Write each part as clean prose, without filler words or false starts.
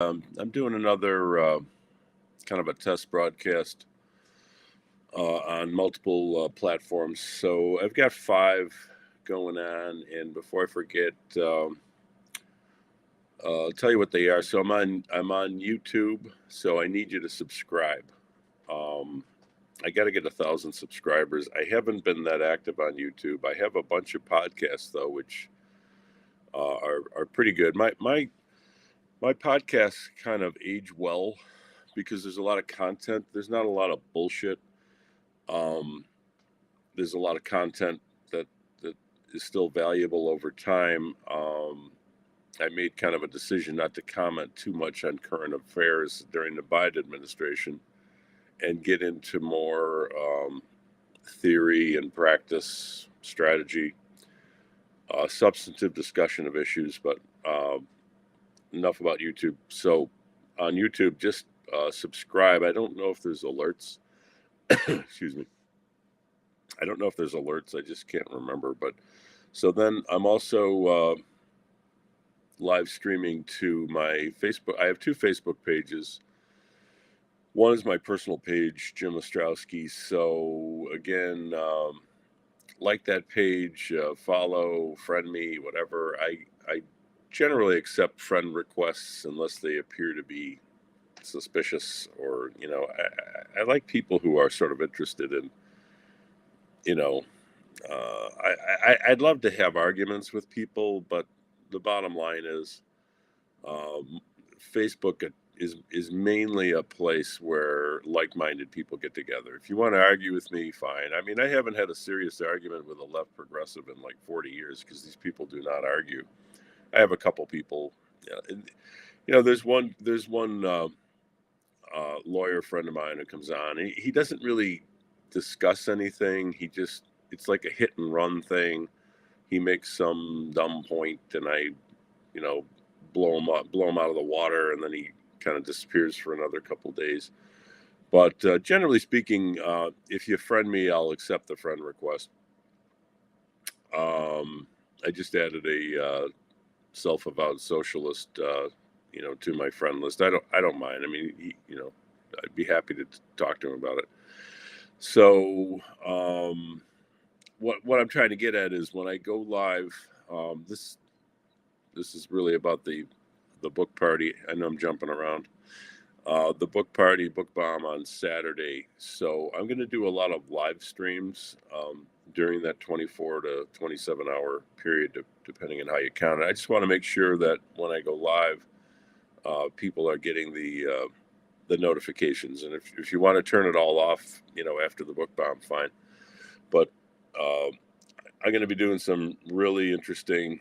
I'm doing another kind of a test broadcast on multiple platforms. So I've got five going on, and before I forget, I'll tell you what they are. So I'm on YouTube. So I need you to subscribe. Um, I got to get 1,000 subscribers. I haven't been that active on YouTube. I have a bunch of podcasts though, which are pretty good. My podcasts kind of age well because there's a lot of content. There's not a lot of bullshit. Um, there's a lot of content that is still valuable over time. I made kind of a decision not to comment too much on current affairs during the Biden administration and get into more theory and practice, strategy, substantive discussion of issues. But enough about YouTube. So on YouTube, just subscribe. I don't know if there's alerts. Excuse me. I don't know if there's alerts. I just can't remember. But so then I'm also live streaming to my Facebook. I have two Facebook pages. One is my personal page, Jim Ostrowski. So again, like that page, follow, friend me, whatever. I generally accept friend requests unless they appear to be suspicious, or I like people who are sort of interested in you know I'd love to have arguments with people, but the bottom line is um, Facebook is mainly a place where like-minded people get together. If you want to argue with me, fine. I mean, I haven't had a serious argument with a left progressive in like 40 years because these people do not argue. I have a couple people, and, there's one lawyer friend of mine who comes on. He doesn't really discuss anything. It's like a hit and run thing. He makes some dumb point, and I, you know, blow him out of the water, and then he kind of disappears for another couple days. But generally speaking, if you friend me, I'll accept the friend request. I just added a self-avowed socialist, to my friend list. I don't mind. I mean, I'd be happy to talk to him about it. So, what I'm trying to get at is when I go live, this is really about the book party. I know I'm jumping around. The book party, book bomb on Saturday. So I'm going to do a lot of live streams during that 24 to 27 hour period, depending on how you count it. I just want to make sure that when I go live, people are getting the notifications. And if you want to turn it all off, after the book bomb, fine. But uh, I'm going to be doing some really interesting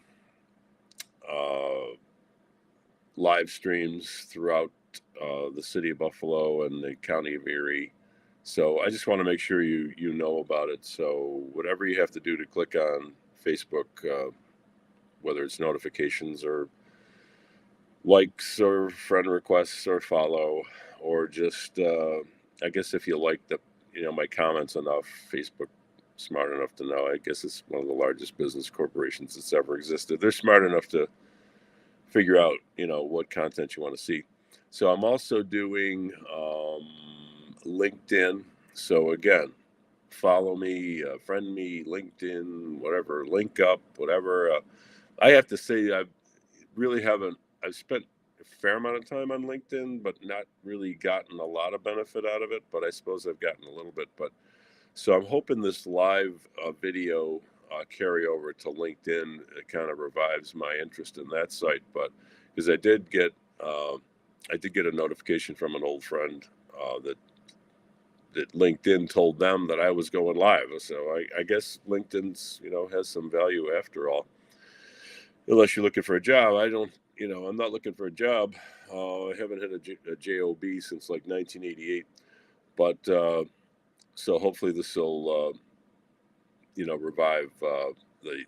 uh, live streams throughout the city of Buffalo and the county of Erie. So I just want to make sure you know about it. So whatever you have to do to click on Facebook, whether it's notifications or likes or friend requests or follow, or just I guess if you like my comments enough, Facebook smart enough to know. I guess it's one of the largest business corporations that's ever existed. They're smart enough to figure out what content you want to see. So I'm also doing LinkedIn. So again, follow me, friend me, LinkedIn, whatever, link up, whatever. I have to say I really haven't. I've spent a fair amount of time on LinkedIn, but not really gotten a lot of benefit out of it. But I suppose I've gotten a little bit. But so I'm hoping this live video carry over to LinkedIn. It kind of revives my interest in that site. But because I did get a notification from an old friend that LinkedIn told them that I was going live. So I guess LinkedIn's has some value after all. Unless you're looking for a job, I'm not looking for a job. I haven't had a job since like 1988. But so hopefully this will revive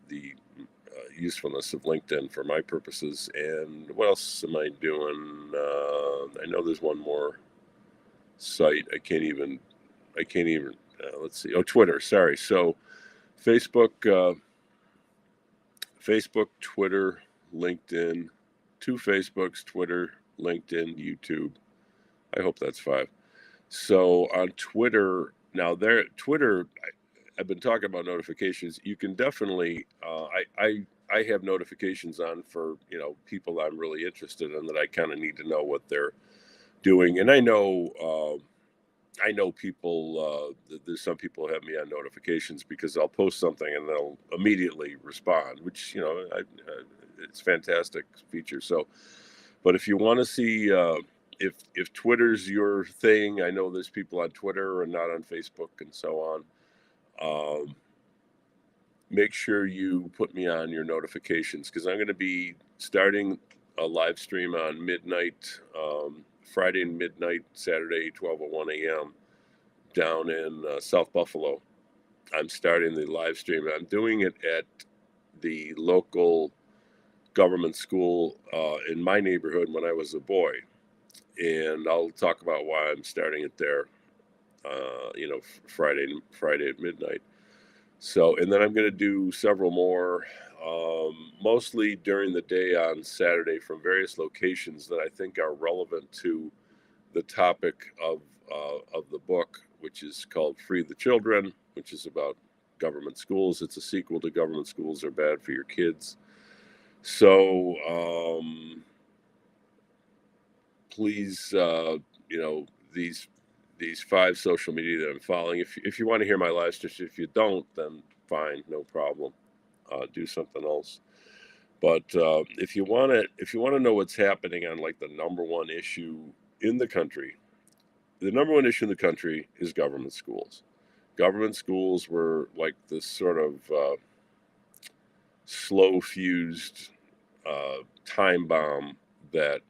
the usefulness of LinkedIn for my purposes. And what else am I doing? I know there's one more site. I can't even. Let's see. Oh, Twitter. Sorry. So, Facebook, Twitter, LinkedIn, two Facebooks, Twitter, LinkedIn, YouTube. I hope that's 5. So on Twitter, now Twitter, I've been talking about notifications. You can definitely, I have notifications on for, people I'm really interested in that I kind of need to know what they're doing. And I know people, there's some people who have me on notifications because I'll post something and they'll immediately respond, which, it's fantastic feature. So, but if you want to see, if Twitter's your thing, I know there's people on Twitter and not on Facebook and so on. Make sure you put me on your notifications because I'm going to be starting a live stream on midnight, Friday and midnight, Saturday, 12:01 a.m. down in South Buffalo. I'm starting the live stream. I'm doing it at the local government school in my neighborhood when I was a boy. And I'll talk about why I'm starting it there, Friday at midnight. So, and then I'm going to do several more, mostly during the day on Saturday from various locations that I think are relevant to the topic of the book, which is called Free the Children, which is about government schools. It's a sequel to Government Schools Are Bad for Your Kids. So please, these 5 social media that I'm following. If you want to hear my live stream, if you don't, then fine, no problem. Do something else. But if you want to know what's happening on like the number one issue in the country, the number one issue in the country is government schools. Government schools were like this sort of slow fused time bomb that,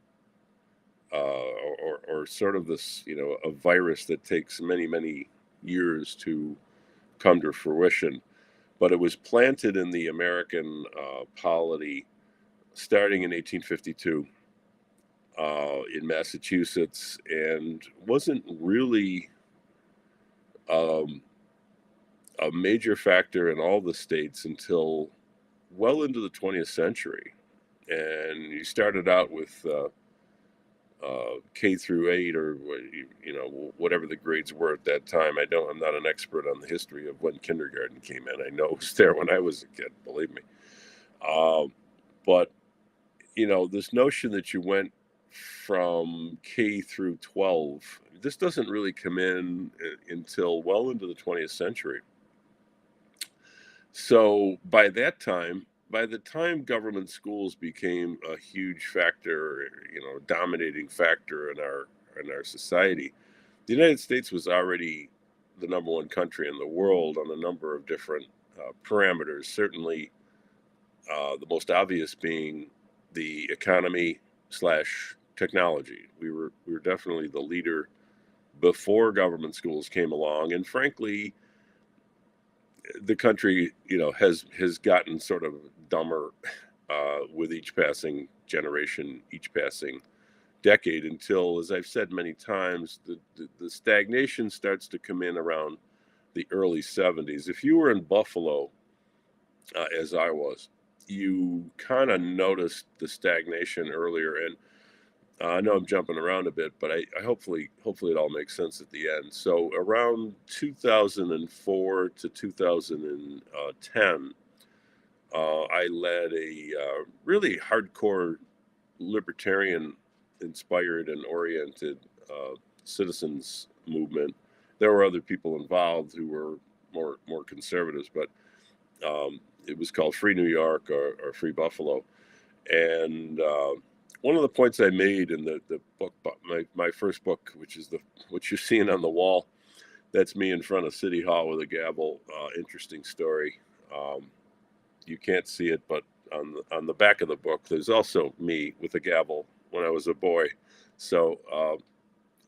or sort of this, a virus that takes many, many years to come to fruition. But it was planted in the American polity starting in 1852 in Massachusetts and wasn't really a major factor in all the states until well into the 20th century. And you started out with K through 8, or whatever the grades were at that time. I'm not an expert on the history of when kindergarten came in. I know it was there when I was a kid, believe me. But this notion that you went from K through 12, this doesn't really come in until well into the 20th century. So by the time government schools became a huge factor, dominating factor in our society, the United States was already the number one country in the world on a number of different parameters. Certainly, the most obvious being the economy / technology. We were definitely the leader before government schools came along, and frankly, the country, has gotten sort of dumber with each passing generation, each passing decade, until, as I've said many times, the stagnation starts to come in around the early 70s. If you were in Buffalo, as I was, you kind of noticed the stagnation earlier. And I know I'm jumping around a bit, but I hopefully it all makes sense at the end. So around 2004 to 2010, I led a really hardcore libertarian inspired and oriented citizens movement. There were other people involved who were more conservatives, but it was called Free New York or Free Buffalo. And one of the points I made in the book, my first book, which is what you're seeing on the wall, that's me in front of City Hall with a gavel. Interesting story. You can't see it, but on the back of the book, there's also me with a gavel when I was a boy. So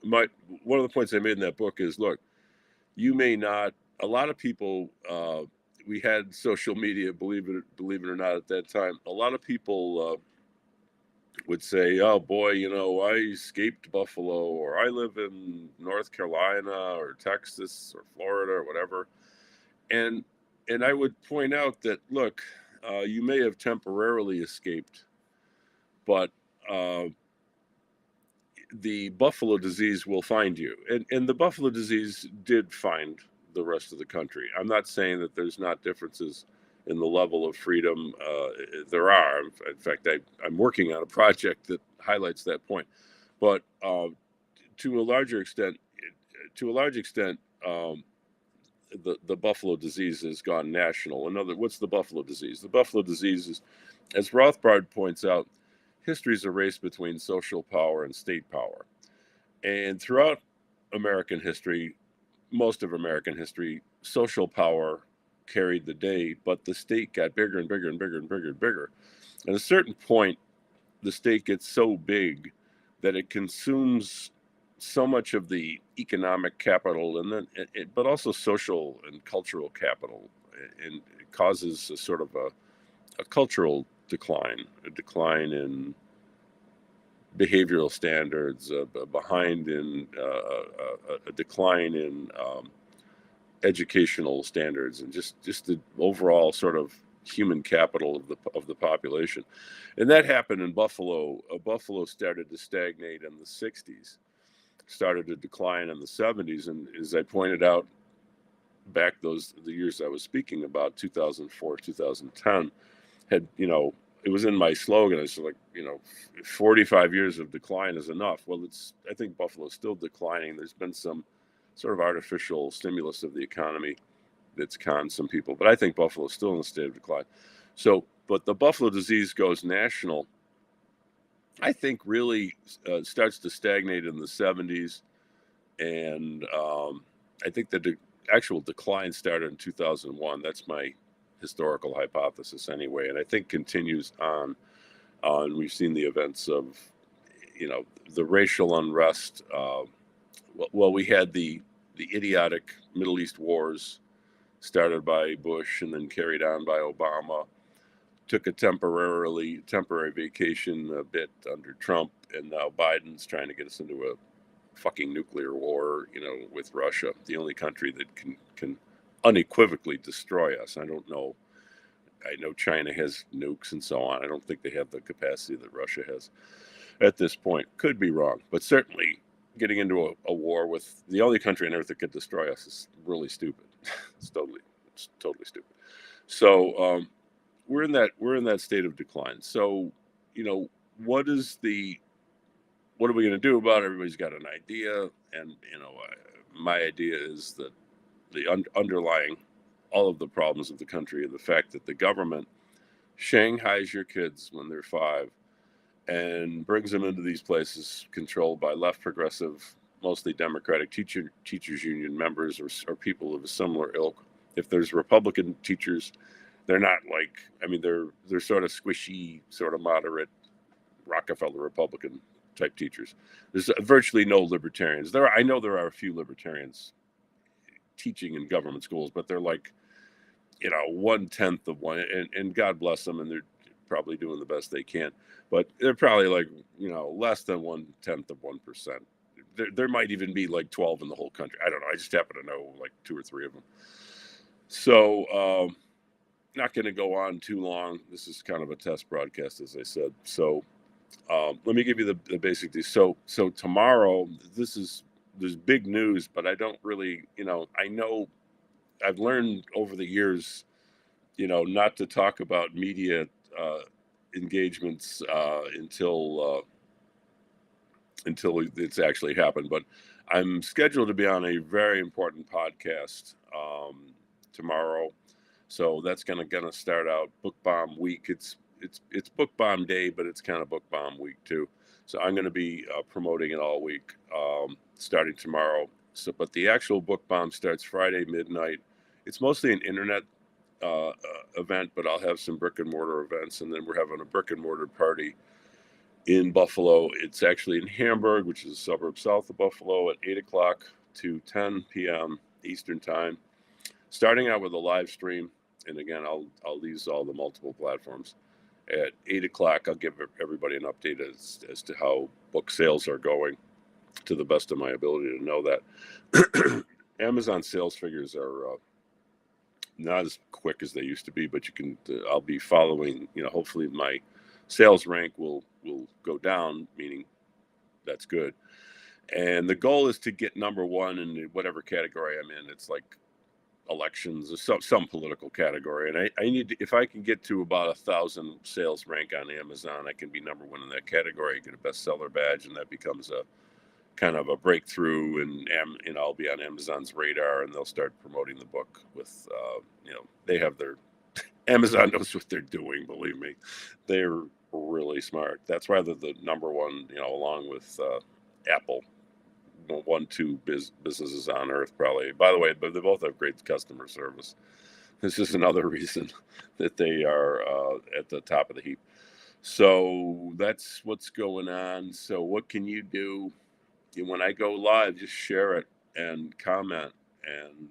one of the points I made in that book is, look, you may not. A lot of people. We had social media, believe it or not, at that time. A lot of people would say, "Oh boy, I escaped Buffalo, or I live in North Carolina, or Texas, or Florida, or whatever," and I would point out that, look, you may have temporarily escaped, but the buffalo disease will find you. And the buffalo disease did find the rest of the country. I'm not saying that there's not differences in the level of freedom. There are. In fact, I'm working on a project that highlights that point. But to a larger extent, to a large extent, the buffalo disease has gone national. What's the buffalo disease? The buffalo disease is, as Rothbard points out, history is a race between social power and state power. And throughout American history, most of American history, social power carried the day, but the state got bigger and bigger and bigger and bigger and bigger. At a certain point, the state gets so big that it consumes so much of the economic capital, and then, but also social and cultural capital, and it causes a sort of a cultural decline, a decline in behavioral standards, a decline in educational standards, and just the overall sort of human capital of the population. And that happened in Buffalo. Buffalo started to stagnate in the 60s, started to decline in the 70s, and as I pointed out back the years I was speaking about, 2004, 2010, had, it was in my slogan. It's like, 45 years of decline is enough. Well, I think Buffalo's still declining. There's been some sort of artificial stimulus of the economy that's conned some people, but I think Buffalo's still in a state of decline. So, but the buffalo disease goes national. I think really starts to stagnate in the 70s, and I think the actual decline started in 2001. That's my historical hypothesis anyway, and I think continues on. We've seen the events of, the racial unrest. Well, we had the idiotic Middle East wars started by Bush and then carried on by Obama. Took a temporary vacation a bit under Trump, and now Biden's trying to get us into a fucking nuclear war, with Russia, the only country that can unequivocally destroy us. I don't know. I know China has nukes and so on. I don't think they have the capacity that Russia has at this point. Could be wrong, but certainly getting into a war with the only country on earth that could destroy us is really stupid. It's totally stupid. So we're in that state of decline. So, what are we going to do about it? Everybody's got an idea, and my idea is that the underlying all of the problems of the country and the fact that the government shanghais your kids when they're 5 and brings them into these places controlled by left progressive, mostly Democratic teachers union members or people of a similar ilk. If there's Republican teachers, they're not they're sort of squishy, sort of moderate Rockefeller Republican type teachers. There's virtually no libertarians. I know there are a few libertarians teaching in government schools, but they're like, 1/10 of one, and God bless them, and they're probably doing the best they can, but they're probably like, less than 1/10 of 1%. There might even be like 12 in the whole country. I don't know. I just happen to know like 2 or 3 of them. So, not going to go on too long. This is kind of a test broadcast, as I said. So, let me give you the basic details. So tomorrow, there's big news, but I don't really, I know I've learned over the years, not to talk about media engagements until it's actually happened. But I'm scheduled to be on a very important podcast tomorrow, so that's gonna start out Book Bomb Week. It's Book Bomb Day, but it's kind of Book Bomb Week too. So I'm going to be promoting it all week, starting tomorrow. So, but the actual Book Bomb starts Friday midnight. It's mostly an internet event, but I'll have some brick and mortar events, and then we're having a brick and mortar party in Buffalo. It's actually in Hamburg, which is a suburb south of Buffalo, at 8 o'clock to 10 p.m. Eastern time. Starting out with a live stream, and again, I'll use all the multiple platforms. At 8 o'clock, I'll give everybody an update as to how book sales are going, to the best of my ability to know that. Amazon sales figures are not as quick as they used to be, but I'll be following, hopefully my sales rank will go down, meaning that's good. And the goal is to get number one in whatever category I'm in. It's like elections or some political category. And I need to, if I can get to about 1,000 sales rank on Amazon, I can be number one in that category, get a bestseller badge, and that becomes a kind of a breakthrough. And I'll be on Amazon's radar, and they'll start promoting the book with, they have their Amazon knows what they're doing. Believe me, they're really smart. That's why they're the number one, along with Apple, 1, 2 businesses on earth, probably. By the way, but they both have great customer service. This is another reason that they are at the top of the heap. So that's what's going on. So what can you do? When I go live, just share it and comment, and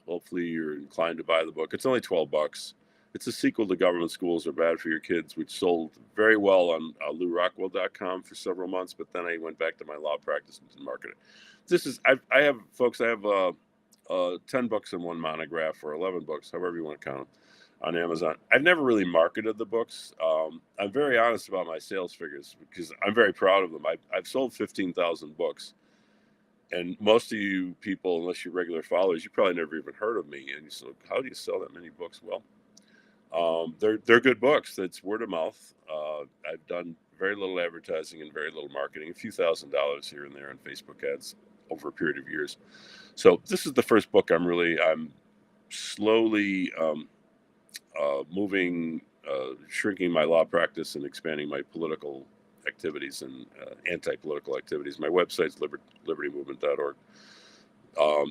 hopefully you're inclined to buy the book. It's only $12. It's a sequel to Government Schools Are Bad for Your Kids, which sold very well on LouRockwell.com for several months, but then I went back to my law practice and didn't market it. This is, I have 10 books in one monograph, or 11 books, however you want to count them, on Amazon. I've never really marketed the books. I'm very honest about my sales figures because I'm very proud of them. I've sold 15,000 books. And most of you people, unless you're regular followers, you probably never even heard of me. And you say, how do you sell that many books? Well, they're good books. It's word of mouth. I've done very little advertising and very little marketing, a few $1,000s here and there on Facebook ads over a period of years. So this is the first book I'm slowly shrinking my law practice and expanding my political activities and anti-political activities. My website's libertymovement.org.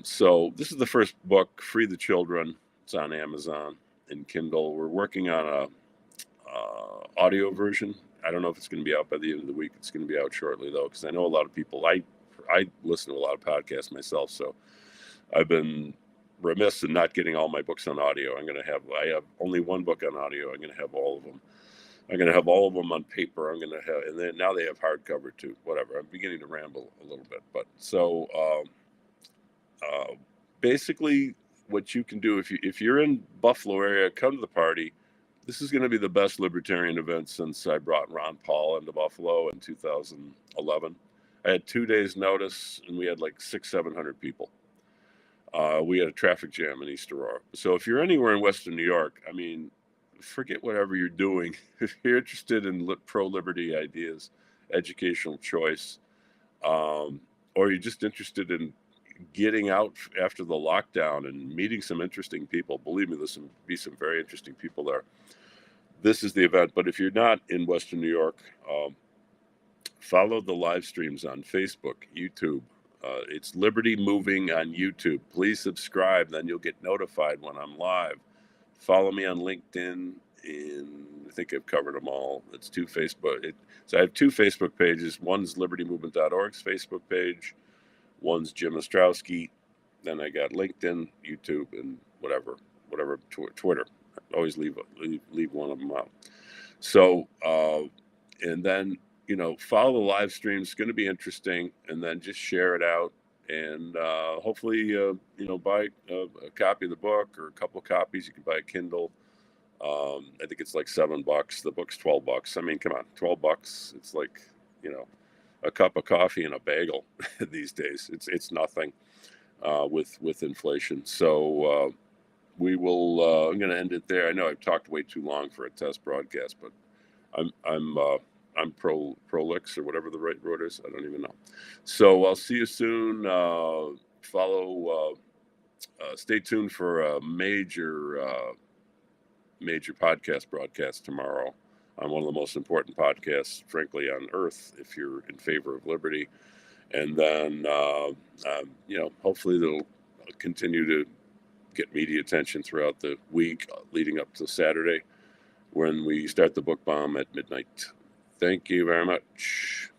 So this is the first book, Free the Children. It's on Amazon and Kindle. We're working on a audio version. I don't know if it's going to be out by the end of the week. It's going to be out shortly, though, because I know a lot of people. I listen to a lot of podcasts myself, so I've been remiss in not getting all my books on audio. I have only one book on audio. I'm going to have all of them. I'm going to have all of them on paper. And then now they have hardcover too. Whatever. I'm beginning to ramble a little bit, but so basically, what you can do if you're in Buffalo area, come to the party. This is going to be the best libertarian event since I brought Ron Paul into Buffalo in 2011. I had 2 days notice, and we had like 600-700 people. We had a traffic jam in East Aurora. So if you're anywhere in Western New York, I mean, forget whatever you're doing. If you're interested in pro-liberty ideas, educational choice, or you're just interested in getting out after the lockdown and meeting some interesting people, believe me, there's be some very interesting people there. This is the event. But if you're not in Western New York, follow the live streams on Facebook, YouTube. It's Liberty Moving on YouTube. Please subscribe, then you'll get notified when I'm live. Follow me on LinkedIn, and I think I've covered them all. It's so I have 2 Facebook pages. One's libertymovement.org's Facebook page. One's Jim Ostrowski. Then I got LinkedIn, YouTube, and whatever, Twitter. I always leave one of them out. So, and then, follow the live stream. It's going to be interesting. And then just share it out. And hopefully, buy a copy of the book or a couple of copies. You can buy a Kindle. I think it's like $7. The book's $12. I mean, come on, $12. It's like, a cup of coffee and a bagel these days. It's nothing with inflation. So we will. I'm going to end it there. I know I've talked way too long for a test broadcast, but I'm prolix or whatever the right word is. I don't even know. So I'll see you soon. Stay tuned for a major podcast broadcast tomorrow on one of the most important podcasts, frankly, on earth, if you're in favor of liberty. And then, hopefully they'll continue to get media attention throughout the week leading up to Saturday when we start the book bomb at midnight. Thank you very much.